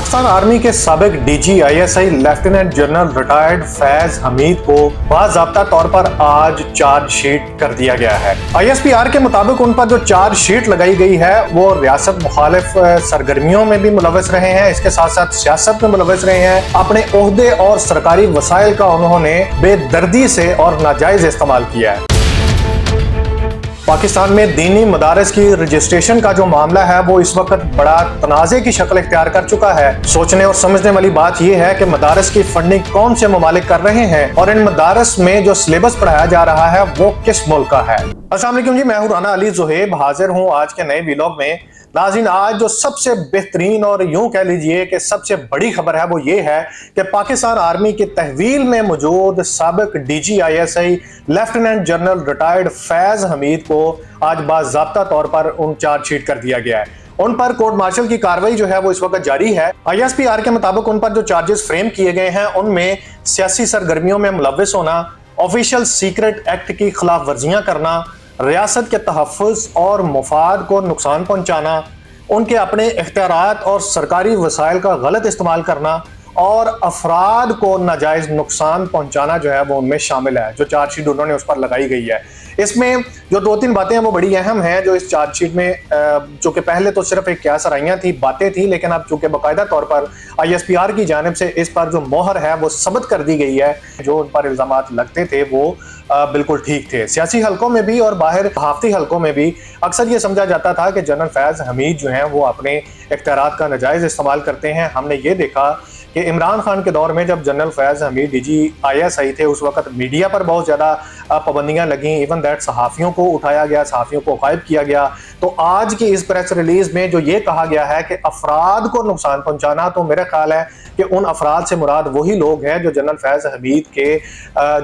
Pakistan army के साबिक DGISI lieutenant general retired Faiz Hamid को बाज़ाब्ता तौर पर आज चार्जशीट कर दिया गया है। ISPR के मुताबिक उन पर जो चार्जशीट लगाई गई है वो रियासत मुखालिफ सरगर्मियों में भी मुलव्वस रहे हैं, इसके साथ साथ सियासत में मुलव्वस रहे हैं। अपने ओहदे और सरकारी वसाइल का उन्होंने बेदर्दी से और नाजायज इस्तेमाल किया है। पाकिस्तान में दीनी मदारस की रजिस्ट्रेशन का जो मामला है वो इस वक्त बड़ा तनाज़े की शक्ल इख्तियार कर चुका है। सोचने और समझने वाली बात यह है कि मदारस की फंडिंग कौन से ममालिक कर रहे हैं और इन मदारस में जो सिलेबस पढ़ाया जा रहा है वो किस मुल्क का है। अस्सलाम वालेकुम जी, मैं हूं राना अली ज़ुहैब, हाजिर हूं आज के नए व्लॉग में। नाज़रीन, आज जो सबसे बेहतरीन और यूं कह लीजिए कि सबसे बड़ी खबर है वो ये है कि पाकिस्तान आर्मी के तहवील में मौजूद साबिक DGISI lieutenant general retired Faiz Hamid को आज बाज़ाब्ता तौर पर उन चार्जशीट कर दिया गया है। उन पर कोर्ट मार्शल की कार्रवाई जो है वो इस वक्त जारी है। ISPR के मुताबिक उन पर जो चार्जेस फ्रेम किए गए हैं उनमें सियासी सरगर्मियों में मुलव्वस होना, ऑफिशियल सीक्रेट एक्ट की खिलाफ वर्जियां करना, रियासत के तहफ़्फ़ुज़ और मुफाद को नुकसान पहुंचाना, उनके अपने इख्तियारात और सरकारी वसाइल का गलत इस्तेमाल करना और अफराद को नाजायज नुकसान पहुंचाना जो है वो उनमें शामिल है। जो चार्जशीट उन्होंने उस पर लगाई गई है, इसमें जो दो तीन बातें हैं वो बड़ी अहम हैं जो इस चार्जशीट में, चूँकि पहले तो सिर्फ एक क्या सराइयाँ थी, बातें थी, लेकिन अब चूँकि बाकायदा तौर पर ISPR की जानिब से इस पर जो मोहर है वो सबत कर दी गई है। जो उन पर इल्ज़ामात लगते थे वो बिल्कुल ठीक थे। सियासी हलकों में भी और बाहर सहाफ़ती हलकों में भी अक्सर ये समझा जाता था कि जनरल फैज हमीद जो हैं वो अपने इख्तियारात का नाजायज़ इस्तेमाल करते हैं। हमने ये देखा कि इमरान खान के दौर में जब जनरल फैज हमीद DGISI थे उस वक्त मीडिया पर बहुत ज़्यादा पाबंदियां लगीं, इवन दैट सहाफ़ियों को उठाया गया, सहाफ़ियों को गायब किया गया। तो आज की इस प्रेस रिलीज में जो ये कहा गया है कि अफराद को नुकसान पहुंचाना, तो मेरा ख्याल है कि उन अफराद से मुराद वही लोग हैं जो जनरल फैज हमीद के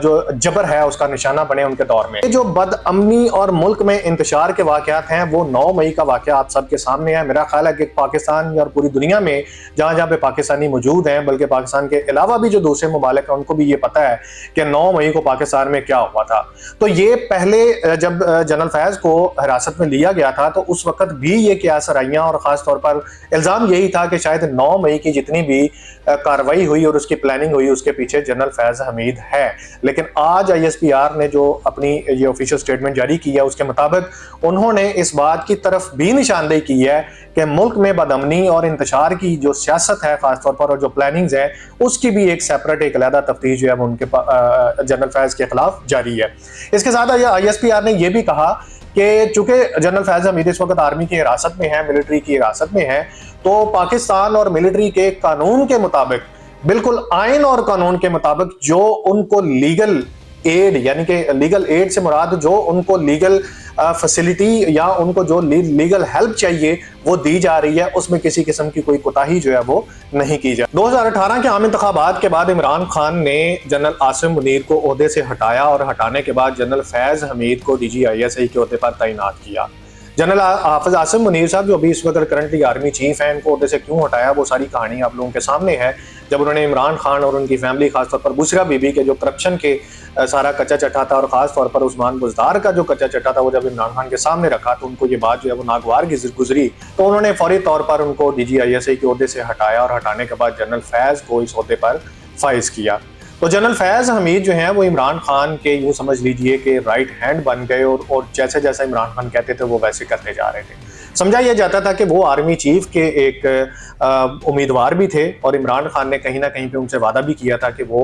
जो जबर है उसका निशाना बने उनके दौर में। जो बदअमनी और मुल्क में इंतशार के वाक़यात हैं वो 9 मई का वाक़या आप सबके सामने है। मेरा ख्याल है कि पाकिस्तान और पूरी दुनिया में जहाँ जहाँ पे पाकिस्तानी मौजूद हैं, बल्कि पाकिस्तान के अलावा भी जो दूसरे ममालिक हैं उनको भी ये पता है कि 9 मई को पाकिस्तान में क्या हुआ था। तो ये पहले जब जनरल फैज को हिरासत में लिया गया था तो उस वक्त भी ये क्या सराइयाँ और ख़ास तौर पर इल्ज़ाम यही था कि शायद 9 मई की जितनी भी कार्रवाई हुई और उसकी प्लानिंग हुई उसके पीछे जनरल फैज हमीद है। लेकिन आज ISPR ने जो अपनी ये ऑफिशियल स्टेटमेंट जारी की है उसके मुताबिक उन्होंने इस बात की तरफ भी निशानदेही की है कि मुल्क में बदअमनी और इंतशार की जो सियासत है ख़ास तौर पर और जो प्लानिंग्स है उसकी भी एक सेपरेट एक अलहदा तफ्तीश जो है उनके जनरल फैज के खिलाफ जारी है। इसके साथ ISPR ने यह भी कहा कि चूंकि जनरल फैज हमीद इस वक्त आर्मी की हिरासत में है, मिलिट्री की हिरासत में है, तो पाकिस्तान और मिलिट्री के कानून के मुताबिक, बिल्कुल आइन और कानून के मुताबिक, जो उनको लीगल एड, यानी कि लीगल एड से मुराद जो उनको लीगल फैसिलिटी या उनको जो लीगल हेल्प चाहिए वो दी जा रही है, उसमें किसी किस्म की कोई कोताही जो है वो नहीं की जाए। 2018 के आम इंतखाबात के बाद इमरान खान ने जनरल आसिम मुनीर को ओहदे से हटाया और हटाने के बाद जनरल फैज हमीद को DGISI के ओहदे पर तैनात किया। जनरल हाफिज आसिम मुनीर साहब जो अभी इस वक्त करंटली आर्मी चीफ हैं, इनको ओहदे से क्यों हटाया वो सारी कहानी आप लोगों के सामने है। जब उन्होंने इमरान खान और उनकी फैमिली खासतौर पर बुशरा बीबी के जो करप्शन के सारा कच्चा चट्टा था और ख़ास तौर पर उस्मान बुज़दार का जो कच्चा चट्टा था वो जब इमरान खान के सामने रखा तो उनको ये बात जो है वो नागवार गुजरी, तो उन्होंने फौरी तौर पर उनको DGISI के ओहदे से हटाया और हटाने के बाद जनरल फैज को इस ओहदे पर फाइज किया। तो जनरल फैज हमीद जो हैं वो इमरान खान के यूँ समझ लीजिए कि राइट हैंड बन गए और जैसे जैसे इमरान खान कहते थे वो वैसे करते जा रहे थे। समझा यह जाता था कि वो आर्मी चीफ के एक उम्मीदवार भी थे और इमरान खान ने कहीं ना कहीं पे उनसे वादा भी किया था कि वो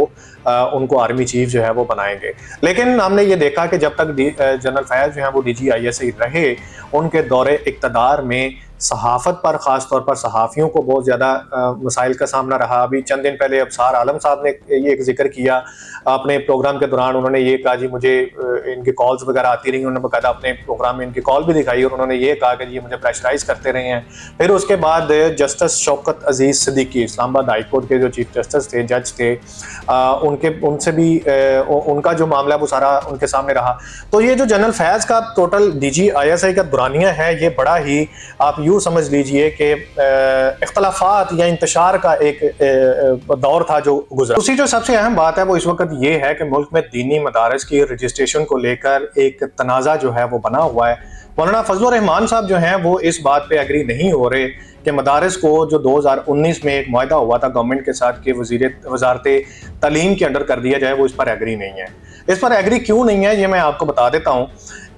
उनको आर्मी चीफ जो है वो बनाएंगे। लेकिन हमने ये देखा कि जब तक जनरल फैज जो है वो DGISI रहे, उनके दौरे इक़्तिदार में सहाफ़त पर ख़ास तौर पर सहाफ़ियों को बहुत ज़्यादा मसाइल का सामना रहा। अभी चंद दिन पहले अबसार आलम साहब ने ये एक जिक्र किया अपने प्रोग्राम के दौरान, उन्होंने ये कहा जी मुझे इनकी कॉल्स वगैरह आती रही, उन्होंने बाकायदा अपने प्रोग्राम में इनकी कॉल भी दिखाई और उन्होंने ये कहा कि ये मुझे प्रेशराइज़ करते रहे हैं। फिर उसके बाद जस्टिस शौकत अजीज़ सिद्दीकी, इस्लामाबाद हाई कोर्ट के जो चीफ जस्टिस थे, जज थे, उनसे भी उनका जो मामला वो सारा उनके सामने रहा। तो ये जो जनरल फैज़ का टोटल DGISI का दुरानिया है ये बड़ा ही आप यूँ समझ लीजिए कि इख्तलाफात या इंतशार का एक दौर था जो गुजरा। दूसरी जो सबसे अहम बात है वो इस वक्त ये है कि मुल्क में दीनी मदारस की रजिस्ट्रेशन को लेकर एक तनाज़ा जो है वो बना हुआ है। मौलाना फजलुर रहमान साहब जो हैं वो इस बात पे एग्री नहीं हो रहे कि मदारस को जो 2019 में एक मुआहदा हुआ था गवर्नमेंट के साथ कि वजारत तालीम के अंडर कर दिया जाए, वो इस पर एग्री नहीं है। इस पर एग्री क्यों नहीं है ये मैं आपको बता देता हूँ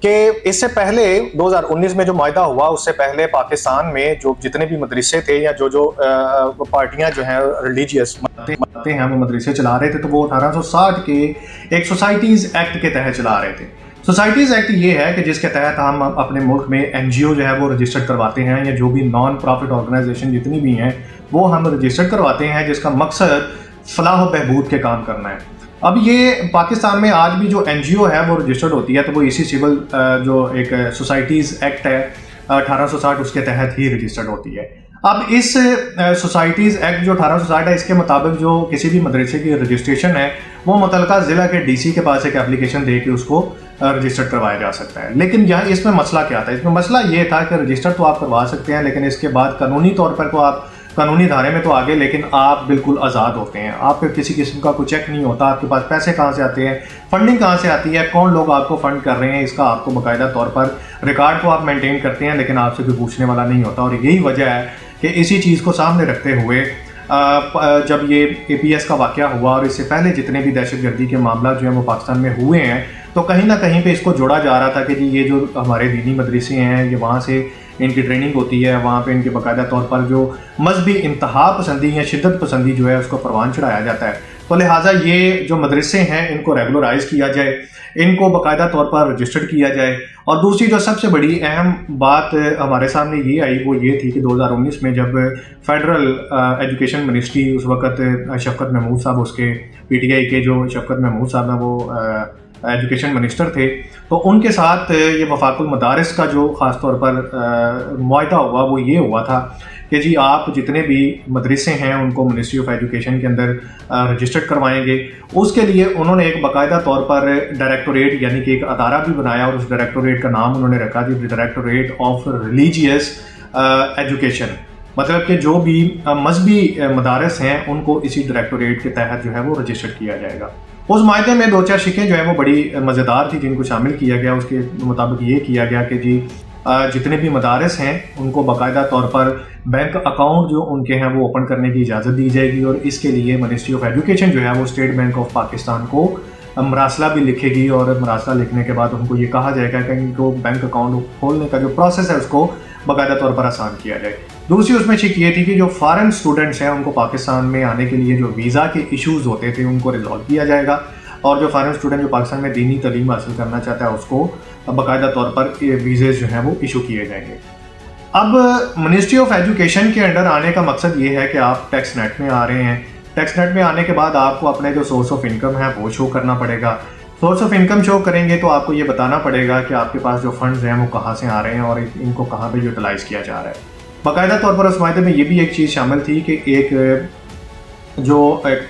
कि इससे पहले 2019 में जो मुआहदा हुआ उससे पहले पाकिस्तान में जो जितने भी मदरसे थे या जो पार्टियां जो हैं रिलीजियस मत हैं वो मदरसे चला रहे थे, तो वो 1860 के एक सोसाइटीज़ एक्ट के तहत चला रहे थे। सोसाइटीज़ एक्ट ये है कि जिसके तहत हम अपने मुल्क में NGO जो है वो रजिस्टर्ड करवाते हैं, या जो भी नॉन प्रॉफिट ऑर्गेनाइजेशन जितनी भी हैं वो हम रजिस्टर्ड करवाते हैं, जिसका मकसद फलाह बहबूद के काम करना है। अब ये पाकिस्तान में आज भी जो NGO है वो रजिस्टर्ड होती है तो वो इसी सिविल जो एक सोसाइटीज़ एक्ट है 1860 उसके तहत ही रजिस्टर्ड होती है। अब इस सोसाइटीज़ एक्ट जो 1860 है इसके मुताबिक जो किसी भी मदरसे की रजिस्ट्रेशन है वो मुतलका ज़िला के DC के पास एक एप्लीकेशन दे के उसको रजिस्टर्ड करवाया जा सकता है। लेकिन यहाँ इसमें मसला क्या था? इसमें मसला ये था कि रजिस्टर तो आप करवा सकते हैं, लेकिन इसके बाद कानूनी तौर पर तो आप कानूनी धारे में तो आगे, लेकिन आप बिल्कुल आज़ाद होते हैं। आप पे किसी किस्म का कोई चेक नहीं होता, आपके पास पैसे कहाँ से आते हैं, फंडिंग कहाँ से आती है, कौन लोग आपको फंड कर रहे हैं, इसका आपको बाकायदा तौर पर रिकॉर्ड को आप मेंटेन करते हैं, लेकिन आपसे कोई पूछने वाला नहीं होता। और यही वजह है कि इसी चीज़ को सामने रखते हुए जब ये APS का वाक़या हुआ और इससे पहले जितने भी दहशतगर्दी के मामला जो हैं वो पाकिस्तान में हुए हैं, तो कहीं ना कहीं पे इसको जोड़ा जा रहा था कि जी ये जो हमारे दीनी मदरसे हैं ये वहाँ से इनकी ट्रेनिंग होती है, वहाँ पे इनके बाकायदा तौर पर जो मजहबी इंतहा पसंदी या शिद्दत पसंदी जो है उसको परवान चढ़ाया जाता है। तो लिहाजा ये जो मदरसे हैं इनको रेगुलराइज किया जाए, इनको बाकायदा तौर पर रजिस्टर्ड किया जाए। और दूसरी जो सबसे बड़ी अहम बात हमारे सामने ये आई वो ये थी कि 2019 में जब फेडरल एजुकेशन मिनिस्ट्री उस वक़्त शफकत महमूद साहब उसके PTI के जो शफकत महमूद साहब हैं वो एजुकेशन मिनिस्टर थे, तो उनके साथ ये वफाकुल मदारिस का जो ख़ास तौर पर मुआहदा हुआ वो ये हुआ था कि जी आप जितने भी मदरसे हैं उनको मिनिस्ट्री ऑफ एजुकेशन के अंदर रजिस्टर्ड करवाएंगे। उसके लिए उन्होंने एक बाकायदा तौर पर डायरेक्टोरेट यानी कि एक अदारा भी बनाया और उस डायरेक्टोरेट का नाम उन्होंने रखा जी डायरेक्टोरेट ऑफ रिलीजियस एजुकेशन। मतलब कि जो भी मजहबी मदारस हैं उनको इसी डायरेक्टोरेट के तहत जो है वो रजिस्टर्ड किया जाएगा। उस मायदे में 2-4 शिकें जो है वो बड़ी मज़ेदार थी जिनको शामिल किया गया। उसके मुताबिक ये किया गया कि जी जितने भी मदारस हैं उनको बाकायदा तौर पर बैंक अकाउंट जो उनके हैं वो ओपन करने की इजाज़त दी जाएगी, और इसके लिए मिनिस्ट्री ऑफ एजुकेशन जो है वो स्टेट बैंक ऑफ पाकिस्तान को मरासला भी लिखेगी, और मरासला लिखने के बाद उनको ये कहा जाएगा कि इनको बैंक अकाउंट खोलने का जो प्रोसेस है उसको बाकायदा तौर पर आसान किया जाए। दूसरी उसमें शिक ये थी कि जो फॉरेन स्टूडेंट्स हैं उनको पाकिस्तान में आने के लिए जो वीज़ा के इश्यूज़ होते थे उनको रिजॉल्व किया जाएगा, और जो फॉरेन स्टूडेंट जो पाकिस्तान में दीनी तालीम हासिल करना चाहता है उसको बाकायदा तौर पर वीज़े जो हैं वो इशू किए जाएंगे। अब मिनिस्ट्री ऑफ एजुकेशन के अंडर आने का मकसद ये है कि आप टैक्स नेट में आ रहे हैं। टैक्स नेट में आने के बाद आपको अपने जो सोर्स ऑफ इनकम है वो शो करना पड़ेगा। सोर्स ऑफ इनकम शो करेंगे तो आपको ये बताना पड़ेगा कि आपके पास जो फंड्स हैं वो कहाँ से आ रहे हैं और इनको कहाँ पे यूटिलाइज़ किया जा रहा है। बाकायदा तौर पर उस मायदे में ये भी एक चीज़ शामिल थी कि एक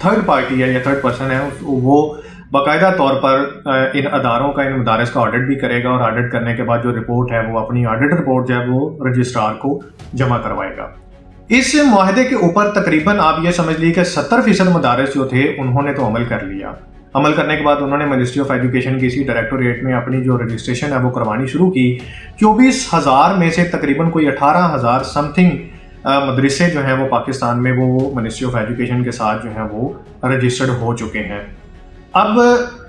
थर्ड पार्टी है या थर्ड पर्सन है वो बाकायदा तौर पर इन अदारों का, इन मदारस का ऑडिट भी करेगा, और ऑडिट करने के बाद जो रिपोर्ट है वो अपनी ऑडिट रिपोर्ट जो है वो रजिस्ट्रार को जमा करवाएगा। इस मुआहदे के ऊपर तकरीबन आप ये समझ लीजिए कि 70% मदारस जो थे उन्होंने तो अमल कर लिया। अमल करने के बाद उन्होंने मिनिस्ट्री ऑफ एजुकेशन की इसी डायरेक्टोरेट में अपनी जो रजिस्ट्रेशन है वो करवानी शुरू की। 24,000 में से तकरीबन कोई 18,000 समथिंग मदरसे जो हैं वो पाकिस्तान में वो मिनिस्ट्री ऑफ एजुकेशन के साथ जो हैं वो रजिस्टर्ड हो चुके हैं। अब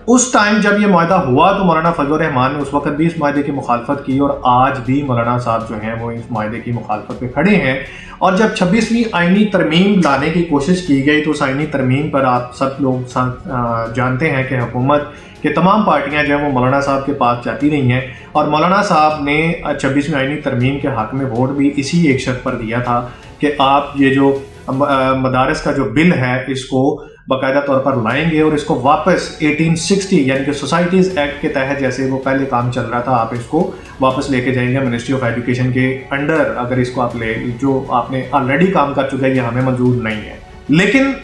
उस टाइम जब ये मुआहदा हुआ तो मौलाना फजलुर रहमान ने उस वक्त भी इस मुआहदे की मुखालफत की, और आज भी मौलाना साहब जो हैं वो इस मुआहदे की मुखालफत पे खड़े हैं। और जब 26वीं आइनी तरमीम लाने की कोशिश की गई तो उस आइनी तरमीम पर आप सब लोग जानते हैं कि हुकूमत के तमाम पार्टियां जो हैं वो मौलाना साहब के पास जाती रही हैं, और मौलाना साहब ने 26वीं आइनी तरमीम के हक़ में वोट भी इसी एक शर्त पर दिया था कि आप ये जो मदारस का जो बिल है इसको बाकायदा तौर पर लाएंगे और इसको वापस 1860 यानी कि सोसाइटीज़ एक्ट के तहत जैसे वो पहले काम चल रहा था आप इसको वापस लेके जाएंगे मिनिस्ट्री ऑफ एजुकेशन के अंडर। अगर इसको आप ले जो आपने ऑलरेडी काम कर चुका है ये हमें मंजूर नहीं है। लेकिन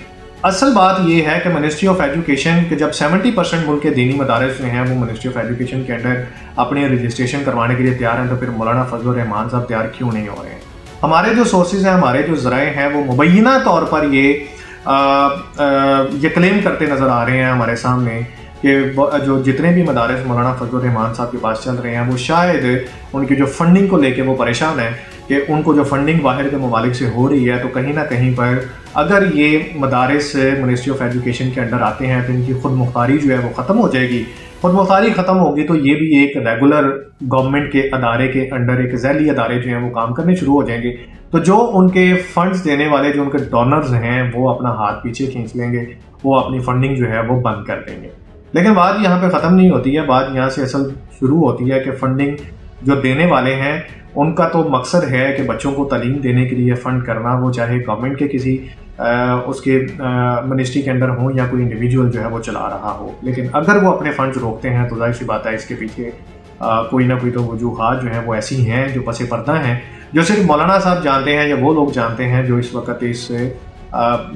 असल बात ये है कि मिनिस्ट्री ऑफ एजुकेशन के जब 70% मुल्क के दीनी मदारस जो हैं वो मिनिस्ट्री ऑफ एजुकेशन के अंडर अपने रजिस्ट्रेशन करवाने के लिए तैयार हैं, तो फिर मौलाना फजलुर रहमान साहब तैयार क्यों नहीं हो रहे हैं? ہمارے جو سورسز ہیں، ہمارے جو ذرائع ہیں، وہ مبینہ طور پر یہ کلیم کرتے نظر آ رہے ہیں ہمارے سامنے کہ جو جتنے بھی مدارس مولانا فضل الرحمان صاحب کے پاس چل رہے ہیں، وہ شاید ان کی جو فنڈنگ کو لے کے وہ پریشان ہیں کہ ان کو جو فنڈنگ باہر کے ممالک سے ہو رہی ہے، تو کہیں نہ کہیں پر اگر یہ مدارس منسٹری آف ایجوکیشن کے انڈر آتے ہیں تو ان کی خود مختاری جو ہے وہ ختم ہو جائے گی. خود مختاری ختم ہوگی تو یہ بھی ایک ریگولر گورنمنٹ کے ادارے کے انڈر ایک ذیلی ادارے جو ہیں وہ کام کرنے شروع ہو جائیں گے. تو جو ان کے فنڈز دینے والے، جو ان کے ڈونرز ہیں، وہ اپنا ہاتھ پیچھے کھینچ لیں گے، وہ اپنی فنڈنگ جو ہے وہ بند کر دیں گے. لیکن بات یہاں پہ ختم نہیں ہوتی ہے، بات یہاں سے اصل شروع ہوتی ہے کہ فنڈنگ جو دینے والے ہیں ان کا تو مقصد ہے کہ بچوں کو تعلیم دینے کے لیے فنڈ کرنا، وہ چاہے گورنمنٹ کے کسی اس کے منسٹری کے اندر ہوں یا کوئی انڈیویجول جو ہے وہ چلا رہا ہو. لیکن اگر وہ اپنے فنڈز روکتے ہیں تو ظاہر سی بات ہے اس کے پیچھے کوئی نہ کوئی تو وجوہات جو ہیں وہ ایسی ہیں جو پس پردہ ہیں، جو صرف مولانا صاحب جانتے ہیں یا وہ لوگ جانتے ہیں جو اس وقت اس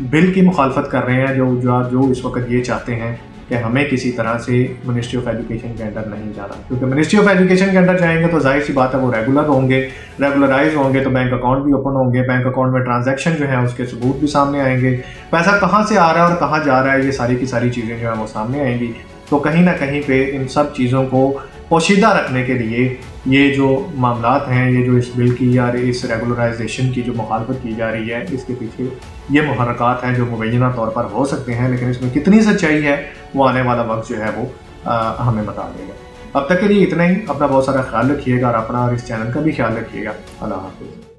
بل کی مخالفت کر رہے ہیں، جو اس وقت یہ چاہتے ہیں کہ ہمیں کسی طرح سے منسٹری آف ایجوکیشن کے انڈر نہیں جانا. کیونکہ منسٹری آف ایجوکیشن کے انڈر جائیں گے تو ظاہر سی بات ہے وہ ریگولر ہوں گے، ریگولرائز ہوں گے، تو بینک اکاؤنٹ بھی اوپن ہوں گے، بینک اکاؤنٹ میں ٹرانزیکشن جو ہے اس کے ثبوت بھی سامنے آئیں گے، پیسہ کہاں سے آ رہا ہے اور کہاں جا رہا ہے، یہ ساری کی ساری چیزیں جو ہیں وہ سامنے آئیں گی. تو کہیں نہ کہیں پہ ان سب چیزوں کو پوشیدہ رکھنے کے لیے یہ جو معاملات ہیں، یہ جو اس بل کی یا اس ریگولرائزیشن کی جو مخالفت کی جا رہی ہے، اس کے پیچھے یہ محرکات ہیں جو مبینہ طور پر ہو سکتے ہیں. لیکن اس میں کتنی سچائی ہے وہ آنے والا وقت جو ہے وہ ہمیں بتا دے گا. اب تک کے لیے اتنا ہی. اپنا بہت سارا خیال رکھیے گا اور اپنا اور اس چینل کا بھی خیال رکھیے گا. اللہ حافظ.